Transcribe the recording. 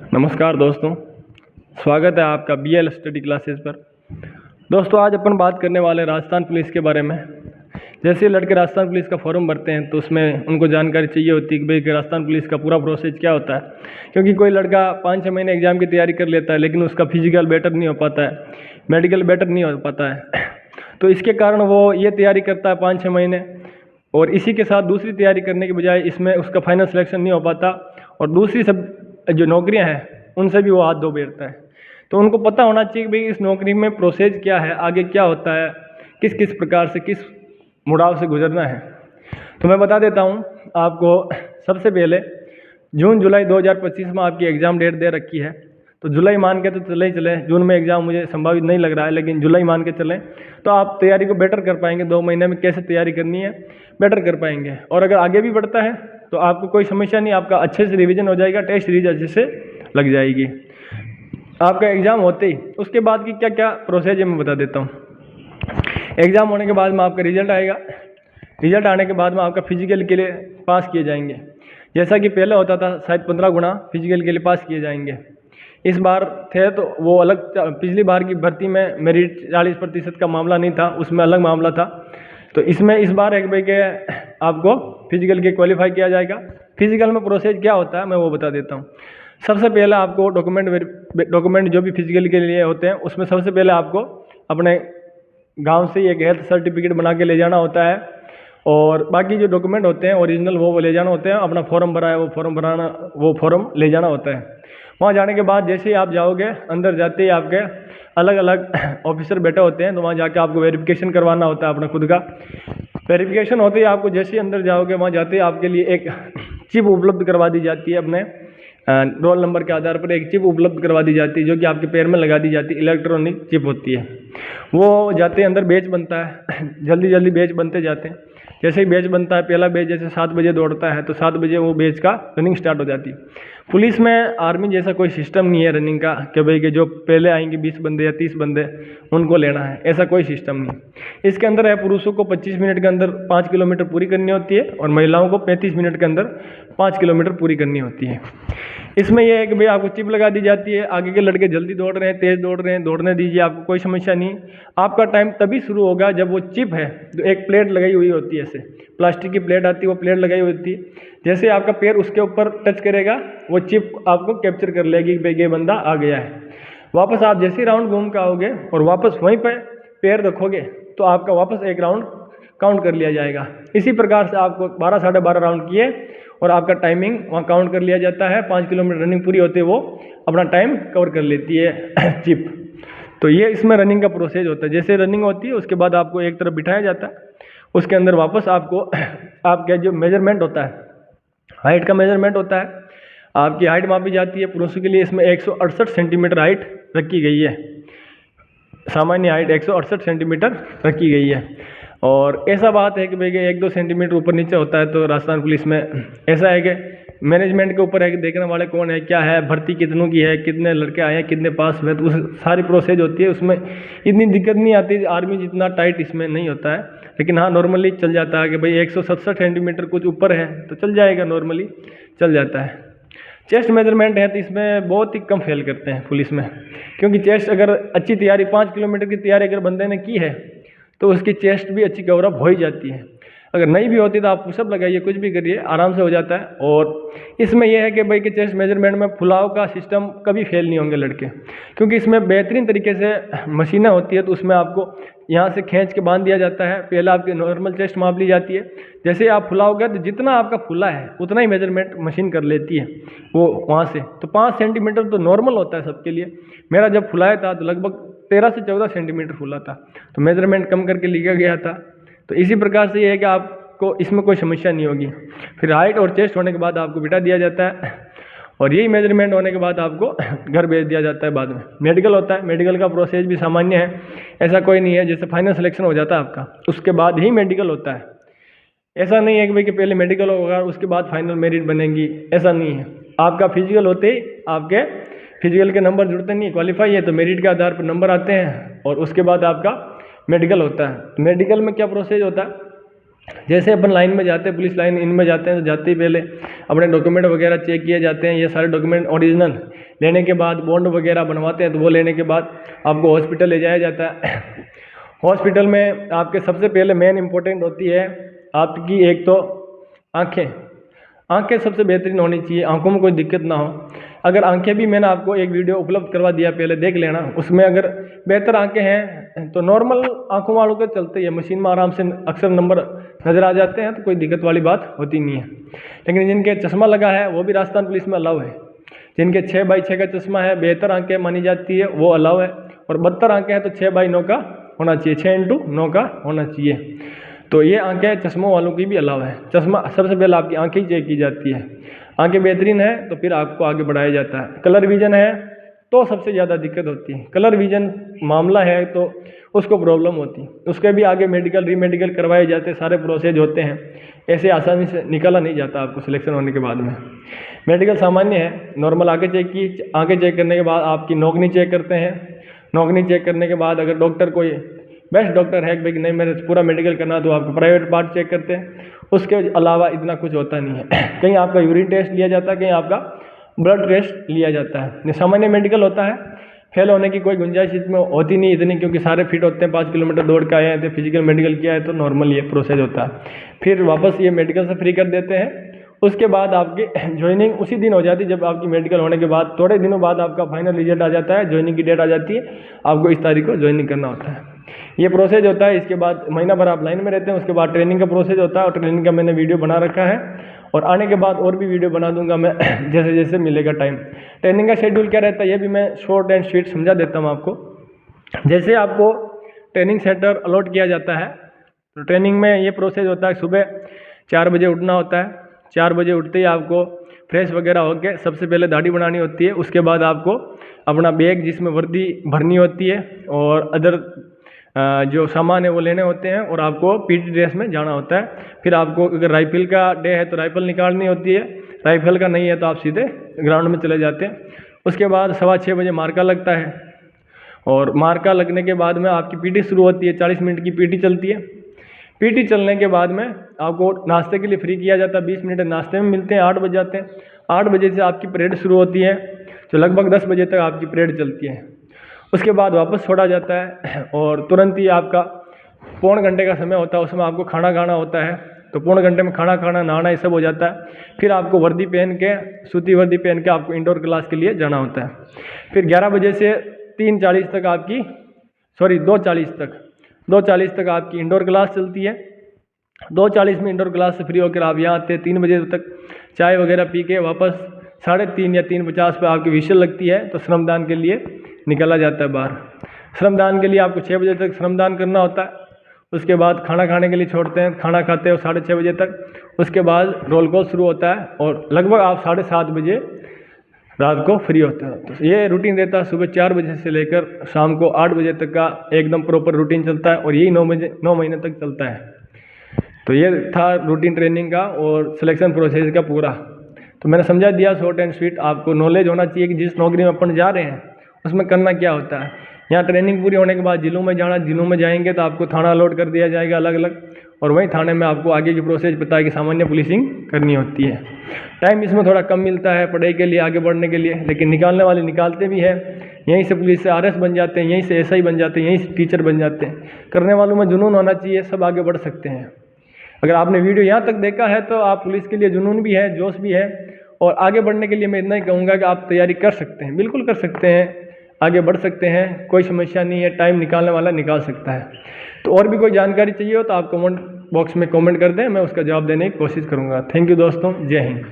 नमस्कार दोस्तों, स्वागत है आपका बीएल स्टडी क्लासेस पर। दोस्तों, आज अपन बात करने वाले राजस्थान पुलिस के बारे में। जैसे लड़के राजस्थान पुलिस का फॉर्म भरते हैं तो उसमें उनको जानकारी चाहिए होती है कि भाई राजस्थान पुलिस का पूरा प्रोसेस क्या होता है। क्योंकि कोई लड़का 5-6 महीने एग्ज़ाम की तैयारी कर लेता है लेकिन उसका फिजिकल बेटर नहीं हो पाता है, मेडिकल बेटर नहीं हो पाता है। तो इसके कारण वो ये तैयारी करता है 5-6 महीने, और इसी के साथ दूसरी तैयारी करने के बजाय इसमें उसका फाइनल सिलेक्शन नहीं हो पाता, और दूसरी सब जो नौकरियां हैं उनसे भी वो हाथ धो बैठता है। तो उनको पता होना चाहिए कि भाई इस नौकरी में प्रोसेस क्या है, आगे क्या होता है, किस किस प्रकार से किस मुड़ाव से गुजरना है। तो मैं बता देता हूँ आपको। सबसे पहले जून जुलाई 2025 में आपकी एग्ज़ाम डेट दे रखी है। तो जुलाई मान के तो चले ही चले, जून में एग्ज़ाम मुझे संभावित नहीं लग रहा है, लेकिन जुलाई मान के चलें तो आप तैयारी को बेटर कर पाएंगे। 2 महीने में कैसे तैयारी करनी है बेटर कर पाएंगे। और अगर आगे भी बढ़ता है तो आपको कोई समस्या नहीं, आपका अच्छे से रिवीजन हो जाएगा, टेस्ट सीरीज अच्छे से लग जाएगी। आपका एग्ज़ाम होते ही उसके बाद की क्या क्या प्रोसेस है मैं बता देता हूँ। एग्ज़ाम होने के बाद में आपका रिजल्ट आएगा। रिजल्ट आने के बाद में आपका फिजिकल के लिए पास किए जाएंगे। जैसा कि पहले होता था, शायद 15 गुना फिजिकल के लिए पास किए जाएंगे। इस बार थे तो वो अलग, पिछली बार की भर्ती में मेरिट 40% का मामला नहीं था, उसमें अलग मामला था। तो इसमें इस बार एक भाई के आपको फिजिकल के क्वालिफाई किया जाएगा। फिजिकल में प्रोसेस क्या होता है मैं वो बता देता हूँ। सबसे पहले आपको डॉक्यूमेंट जो भी फिजिकल के लिए होते हैं उसमें सबसे पहले आपको अपने गांव से एक हेल्थ सर्टिफिकेट बना के ले जाना होता है, और बाकी जो डॉक्यूमेंट होते हैं ओरिजिनल वो ले जाना होते हैं। अपना फॉर्म भरा है वो फॉर्म ले जाना होता है। वहाँ जाने के बाद जैसे ही आप जाओगे, अंदर जाते ही आपके अलग अलग ऑफिसर बैठे होते हैं, तो वहाँ जाके आपको वेरिफिकेशन करवाना होता है अपना खुद का। वेरिफिकेशन होते ही आपको जैसे ही अंदर जाओगे, वहाँ जाते ही आपके लिए एक चिप उपलब्ध करवा दी जाती है। अपने रोल नंबर के आधार पर एक चिप उपलब्ध करवा दी जाती है, जो कि आपके पैर में लगा दी जाती है। इलेक्ट्रॉनिक चिप होती है। वो जाते ही अंदर बैच बनता है। जल्दी जल्दी बैच बनते जाते हैं। जैसे ही बैच बनता है, पहला बैच जैसे 7 बजे दौड़ता है तो 7 बजे वो बैच का रनिंग स्टार्ट हो जाती है। पुलिस में आर्मी जैसा कोई सिस्टम नहीं है रनिंग का कि भाई कि जो पहले आएंगे 20 बंदे या 30 बंदे उनको लेना है, ऐसा कोई सिस्टम नहीं। इसके अंदर है पुरुषों को 25 मिनट के अंदर 5 किलोमीटर पूरी करनी होती है, और महिलाओं को 35 मिनट के अंदर 5 किलोमीटर पूरी करनी होती है। इसमें यह है कि भाई आपको चिप लगा दी जाती है। आगे के लड़के जल्दी दौड़ रहे हैं, तेज़ दौड़ रहे हैं, दौड़ने दीजिए, आपको कोई समस्या नहीं। आपका टाइम तभी शुरू होगा जब वो चिप है, जो एक प्लेट लगाई हुई होती है, ऐसे प्लास्टिक की प्लेट आती है, वो प्लेट लगाई हुई होती है। जैसे आपका पैर उसके ऊपर टच करेगा, वो चिप आपको कैप्चर कर लेगी कि भाई ये बंदा आ गया है। वापस आप जैसे ही राउंड घूम के आओगे और वापस वहीं पर पैर रखोगे तो आपका वापस एक राउंड काउंट कर लिया जाएगा। इसी प्रकार से आपको 12 साढ़े 12 राउंड किए और आपका टाइमिंग वहाँ काउंट कर लिया जाता है। 5 किलोमीटर रनिंग पूरी होते वो अपना टाइम कवर कर लेती है चिप। तो ये इसमें रनिंग का प्रोसेस होता है। जैसे रनिंग होती है उसके बाद आपको एक तरफ बिठाया जाता है, उसके अंदर वापस आपको आपका जो मेजरमेंट होता है, हाइट का मेजरमेंट होता है, आपकी हाइट मापी जाती है। पुरुषों के लिए इसमें 168 सेंटीमीटर हाइट रखी गई है। सामान्य हाइट 168 सेंटीमीटर रखी गई है। और ऐसा बात है कि भाई 1-2 सेंटीमीटर ऊपर नीचे होता है तो राजस्थान पुलिस में ऐसा है कि मैनेजमेंट के ऊपर है कि देखने वाले कौन है, क्या है, भर्ती कितनों की है, कितने लड़के आए हैं, कितने पास हुए, तो उस सारी प्रोसेस होती है। उसमें इतनी दिक्कत नहीं आती, आर्मी जितना टाइट इसमें नहीं होता है। लेकिन हाँ, नॉर्मली चल जाता है कि भाई 167 सेंटीमीटर कुछ ऊपर है तो चल जाएगा, नॉर्मली चल जाता है। चेस्ट मेजरमेंट है तो इसमें बहुत ही कम फेल करते हैं पुलिस में, क्योंकि चेस्ट अगर अच्छी तैयारी 5 किलोमीटर की तैयारी अगर बंदे ने की है तो उसकी चेस्ट भी अच्छी कवर अप हो ही जाती है। अगर नहीं भी होती तो आप पुशअप लगाइए, कुछ भी करिए, आराम से हो जाता है। और इसमें यह है कि भाई कि चेस्ट मेजरमेंट में फुलाव का सिस्टम कभी फेल नहीं होंगे लड़के, क्योंकि इसमें बेहतरीन तरीके से मशीनें होती है। तो उसमें आपको यहाँ से खींच के बांध दिया जाता है। पहले आपकी नॉर्मल चेस्ट माप ली जाती है। जैसे ही आप फुलाओगे तो जितना आपका फुला है उतना ही मेजरमेंट मशीन कर लेती है वो वहाँ से। तो 5 सेंटीमीटर तो नॉर्मल होता है सबके लिए। मेरा जब फुलाया था तो लगभग 13 से 14 सेंटीमीटर फूला था, तो मेजरमेंट कम करके लिखा गया था। तो इसी प्रकार से ये है कि आपको इसमें कोई समस्या नहीं होगी। फिर हाइट और चेस्ट होने के बाद आपको बिठा दिया जाता है, और यही मेजरमेंट होने के बाद आपको घर भेज दिया जाता है। बाद में मेडिकल होता है। मेडिकल का प्रोसेस भी सामान्य है, ऐसा कोई नहीं है। जैसे फाइनल सिलेक्शन हो जाता है आपका, उसके बाद ही मेडिकल होता है। ऐसा नहीं है कि भाई कि पहले मेडिकल होगा उसके बाद फाइनल मेरिट बनेगी, ऐसा नहीं है। आपका फिजिकल होते ही आपके फिजिकल के नंबर जुड़ते नहीं, क्वालिफाई है तो मेरिट के आधार पर नंबर आते हैं, और उसके बाद आपका मेडिकल होता है। मेडिकल में क्या प्रोसेस होता है, जैसे अपन लाइन में जाते हैं, पुलिस लाइन इनमें जाते हैं, तो जाते ही पहले अपने डॉक्यूमेंट वगैरह चेक किए जाते हैं। ये सारे डॉक्यूमेंट ओरिजिनल लेने के बाद बॉन्ड वगैरह बनवाते हैं, तो वो लेने के बाद आपको हॉस्पिटल ले जाया जाता है। हॉस्पिटल में आपके सबसे पहले मेन इंपॉर्टेंट होती है आपकी एक तो आँखें। आंखें सबसे बेहतरीन होनी चाहिए, आंखों में कोई दिक्कत ना हो। अगर आंखें भी मैंने आपको एक वीडियो उपलब्ध करवा दिया, पहले देख लेना। उसमें अगर बेहतर आंखें हैं तो नॉर्मल आंखों वालों के चलते ही मशीन में आराम से अक्सर नंबर नज़र आ जाते हैं, तो कोई दिक्कत वाली बात होती नहीं है। लेकिन जिनके चश्मा लगा है वो भी राजस्थान पुलिस में अलाउ है। जिनके 6x6 का चश्मा है, बेहतर आंखें मानी जाती है, वो अलाउ है। और 72 आंखें हैं तो 6x9 का होना चाहिए, 6x9 का होना चाहिए। तो ये आंखें चश्मों वालों की भी अलाव है। चश्मा सबसे पहले आपकी आंखें ही चेक की जाती है। आंखें बेहतरीन है तो फिर आपको आगे बढ़ाया जाता है। कलर विजन है तो सबसे ज़्यादा दिक्कत होती है। कलर विजन मामला है तो उसको प्रॉब्लम होती है, उसके भी आगे मेडिकल रीमेडिकल करवाए जाते, सारे प्रोसेस होते हैं। ऐसे आसानी से निकाला नहीं जाता आपको सिलेक्शन होने के बाद में। मेडिकल सामान्य है, नॉर्मल आंखें चेक की, आंखें चेक करने के बाद आपकी नौकनी चेक करते हैं। नौकनी चेक करने के बाद अगर डॉक्टर कोई बेस्ट डॉक्टर है कि भाई नहीं मेरे पूरा मेडिकल करना, तो आपको प्राइवेट पार्ट चेक करते हैं। उसके अलावा इतना कुछ होता नहीं है। कहीं आपका यूरिन टेस्ट लिया जाता है, कहीं आपका ब्लड टेस्ट लिया जाता है। ये सामान्य मेडिकल होता है, फेल होने की कोई गुंजाइश इसमें होती नहीं इतनी, क्योंकि सारे फिट होते हैं। 5 किलोमीटर दौड़ के आए हैं तो फिजिकल मेडिकल किया है, तो नॉर्मल ये प्रोसेस होता है। फिर वापस ये मेडिकल से फ्री कर देते हैं। उसके बाद आपकी ज्वाइनिंग उसी दिन हो जाती है, जब आपकी मेडिकल होने के बाद थोड़े दिनों बाद आपका फाइनल रिजल्ट आ जाता है, ज्वाइनिंग की डेट आ जाती है, आपको इस तारीख को ज्वाइनिंग करना होता है। ये प्रोसेस होता है। इसके बाद महीना भर आप लाइन में रहते हैं। उसके बाद ट्रेनिंग का प्रोसेस होता है, और ट्रेनिंग का मैंने वीडियो बना रखा है, और आने के बाद और भी वीडियो बना दूंगा मैं जैसे जैसे मिलेगा टाइम। ट्रेनिंग का शेड्यूल क्या रहता है ये भी मैं शॉर्ट एंड स्वीट समझा देता हूँ आपको। जैसे आपको ट्रेनिंग सेंटर अलॉट किया जाता है, तो ट्रेनिंग में ये प्रोसेस होता है, सुबह 4 बजे उठना होता है। 4 बजे उठते ही आपको फ्रेश वगैरह होकर सबसे पहले दाढ़ी बनानी होती है। उसके बाद आपको अपना बैग जिसमें वर्दी भरनी होती है और अदर जो सामान है वो लेने होते हैं, और आपको पीटी ड्रेस में जाना होता है। फिर आपको अगर राइफल का डे है तो राइफल निकालनी होती है, राइफल का नहीं है तो आप सीधे ग्राउंड में चले जाते हैं। उसके बाद 6:15 बजे मार्का लगता है, और मार्का लगने के बाद में आपकी पीटी शुरू होती है। 40 मिनट की पीटी चलती है। पीटी चलने के बाद में आपको नाश्ते के लिए फ्री किया जाता है। 20 मिनट नाश्ते में मिलते हैं, 8 बज जाते हैं। 8 बजे से आपकी परेड शुरू होती है, जो लगभग 10 बजे तक आपकी परेड चलती है। उसके बाद वापस छोड़ा जाता है, और तुरंत ही आपका पौन घंटे का समय होता है, उसमें आपको खाना खाना होता है। तो पौन घंटे में खाना खाना, नहाना ये सब हो जाता है। फिर आपको वर्दी पहन के, सूती वर्दी पहन के आपको इंडोर क्लास के लिए जाना होता है। फिर 11 बजे से 3:40 तक आपकी 2:40 तक आपकी इंडोर क्लास चलती है। 2:40 में इंडोर क्लास से फ्री होकर आप यहाँ आते हैं। 3 बजे तक चाय वगैरह पी के वापस 3:30 या 3:50 पे आपकी विशल लगती है, तो श्रमदान के लिए निकला जाता है बाहर। श्रमदान के लिए आपको 6 बजे तक श्रमदान करना होता है। उसके बाद खाना खाने के लिए छोड़ते हैं, खाना खाते हैं 6:30 बजे तक। उसके बाद रोल कॉल शुरू होता है, और लगभग आप 7:30 बजे रात को फ्री होते हैं। तो ये रूटीन रहता है सुबह 4 बजे से लेकर शाम को 8 बजे तक का एकदम प्रॉपर रूटीन चलता है, और यही 9 महीने तक चलता है। तो ये था रूटीन ट्रेनिंग का और सिलेक्शन प्रोसेस का पूरा। तो मैंने समझा दिया शॉर्ट एंड स्वीट। आपको नॉलेज होना चाहिए कि जिस नौकरी में अपन जा रहे हैं उसमें करना क्या होता है। यहाँ ट्रेनिंग पूरी होने के बाद जिलों में जाना, जिलों में जाएंगे तो आपको थाना अलॉट कर दिया जाएगा अलग अलग, और वहीं थाने में आपको आगे की प्रोसेस पता है कि सामान्य पुलिसिंग करनी होती है। टाइम इसमें थोड़ा कम मिलता है पढ़ाई के लिए, आगे बढ़ने के लिए, लेकिन निकालने वाले निकालते भी हैं। यहीं से पुलिस से RS बन जाते हैं, यहीं से SI बन जाते हैं, यहीं से टीचर बन जाते हैं। करने वालों में जुनून होना चाहिए, सब आगे बढ़ सकते हैं। अगर आपने वीडियो यहाँ तक देखा है तो आप पुलिस के लिए जुनून भी है, जोश भी है, और आगे बढ़ने के लिए मैं इतना ही कहूँगा कि आप तैयारी कर सकते हैं, बिल्कुल कर सकते हैं, आगे बढ़ सकते हैं, कोई समस्या नहीं है। टाइम निकालने वाला निकाल सकता है। तो और भी कोई जानकारी चाहिए हो तो आप कमेंट बॉक्स में कमेंट कर दें, मैं उसका जवाब देने की कोशिश करूँगा। थैंक यू दोस्तों, जय हिंद।